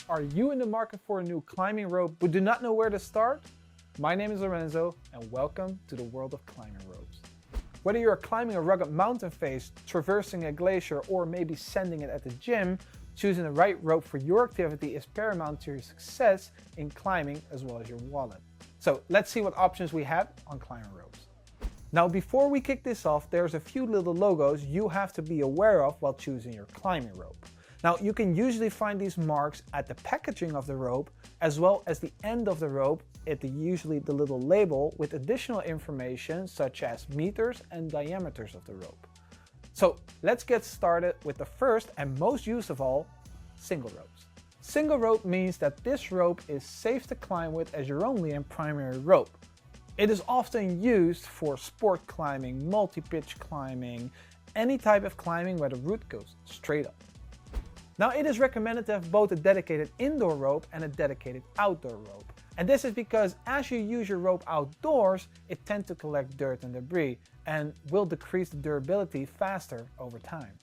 Are you in the market for a new climbing rope but do not know where to start? My name is Lorenzo and welcome to the world of climbing ropes. Whether you're climbing a rugged mountain face, traversing a glacier, or maybe sanding it at the gym, choosing the right rope for your activity is paramount to your success in climbing as well as your wallet. So let's see what options we have on climbing ropes. Now before we kick this off, there's a few little logos you have to be aware of while choosing your climbing rope. Now you can usually find these marks at the packaging of the rope as well as the end of the rope at usually the little label with additional information such as meters and diameters of the rope. So let's get started with the first and most used of all, single ropes. Single rope means that this rope is safe to climb with as your only and primary rope. It is often used for sport climbing, multi-pitch climbing, any type of climbing where the route goes straight up. Now it is recommended to have both a dedicated indoor rope and a dedicated outdoor rope. And this is because as you use your rope outdoors, it tends to collect dirt and debris and will decrease the durability faster over time.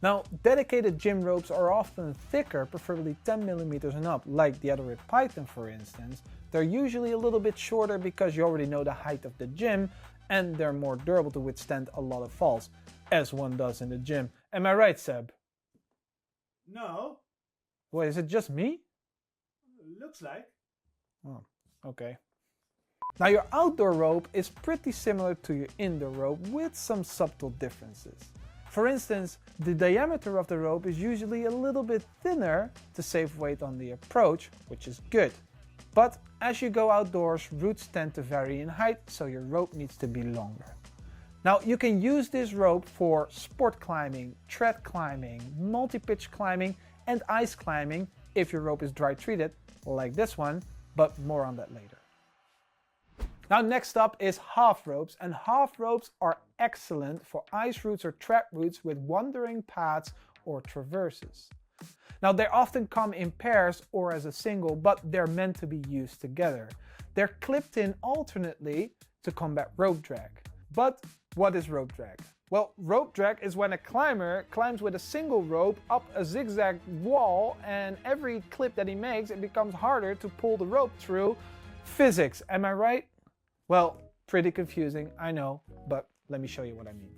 Now dedicated gym ropes are often thicker, preferably 10 millimeters and up, like the Other Python for instance. They're usually a little bit shorter because you already know the height of the gym and they're more durable to withstand a lot of falls, as one does in the gym. Am I right, Seb? No. Wait, is it just me? Looks like. Oh, okay. Now your outdoor rope is pretty similar to your indoor rope with some subtle differences. For instance, the diameter of the rope is usually a little bit thinner to save weight on the approach, which is good. But as you go outdoors, routes tend to vary in height, so your rope needs to be longer. Now you can use this rope for sport climbing, tread climbing, multi-pitch climbing and ice climbing if your rope is dry treated like this one, but more on that later. Now next up is half ropes, and half ropes are excellent for ice routes or tread routes with wandering paths or traverses. Now they often come in pairs or as a single, but they're meant to be used together. They're clipped in alternately to combat rope drag. But what is rope drag? Well, rope drag is when a climber climbs with a single rope up a zigzag wall, and every clip that he makes, it becomes harder to pull the rope through. Physics, am I right? Well, pretty confusing, I know, but let me show you what I mean.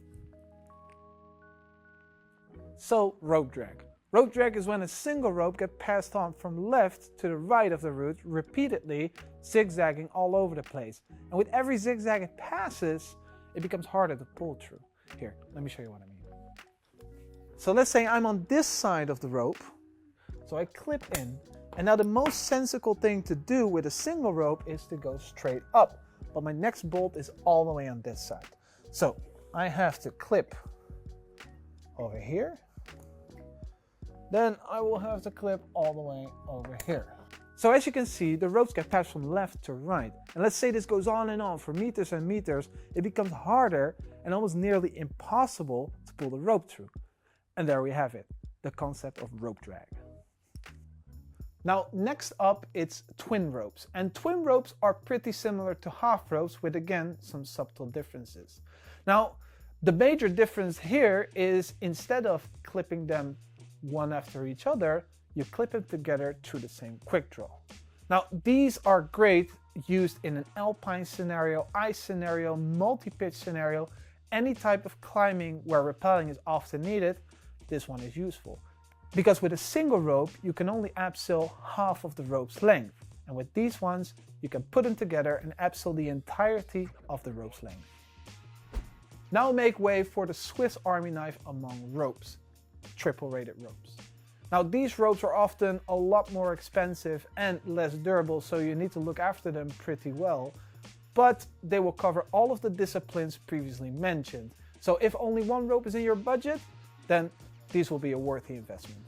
So, rope drag. Rope drag is when a single rope gets passed on from left to the right of the route repeatedly, zigzagging all over the place. And with every zigzag it passes, it becomes harder to pull through. Here, let me show you what I mean. So let's say I'm on this side of the rope, so I clip in, and now the most sensible thing to do with a single rope is to go straight up, but my next bolt is all the way on this side. So I have to clip over here, then I will have to clip all the way over here. So as you can see, the ropes get passed from left to right. And let's say this goes on and on for meters and meters, it becomes harder and almost nearly impossible to pull the rope through. And there we have it, the concept of rope drag. Now next up, it's twin ropes. And twin ropes are pretty similar to half ropes with again some subtle differences. Now the major difference here is instead of clipping them one after each other, you clip them together through the same quick draw. Now these are great used in an alpine scenario, ice scenario, multi-pitch scenario, any type of climbing where rappelling is often needed. This one is useful. Because with a single rope you can only abseil half of the rope's length, and with these ones you can put them together and abseil the entirety of the rope's length. Now make way for the Swiss Army knife among ropes, triple rated ropes. Now these ropes are often a lot more expensive and less durable, so you need to look after them pretty well, but they will cover all of the disciplines previously mentioned. So if only one rope is in your budget, then these will be a worthy investment.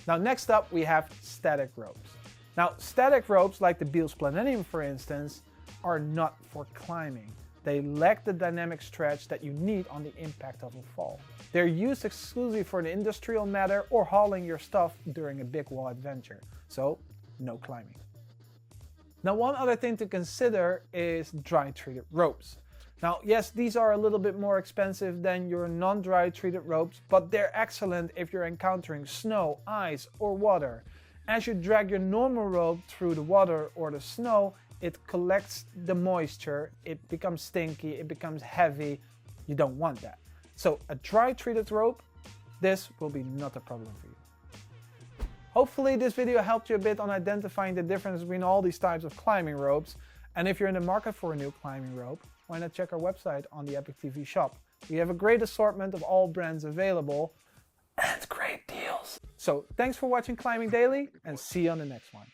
Now next up we have static ropes. Now static ropes like the Beals Planetium for instance are not for climbing. They lack the dynamic stretch that you need on the impact of a fall. They're used exclusively for an industrial matter or hauling your stuff during a big wall adventure, so no climbing. Now one other thing to consider is dry treated ropes. Now yes, these are a little bit more expensive than your non-dry treated ropes, but they're excellent if you're encountering snow, ice or water. As you drag your normal rope through the water or the snow, it collects the moisture, it becomes stinky, it becomes heavy. You don't want that. So a dry treated rope, this will be not a problem for you. Hopefully this video helped you a bit on identifying the difference between all these types of climbing ropes. And if you're in the market for a new climbing rope, why not check our website on the Epic TV shop. We have a great assortment of all brands available and great deals. So thanks for watching Climbing Daily and see you on the next one.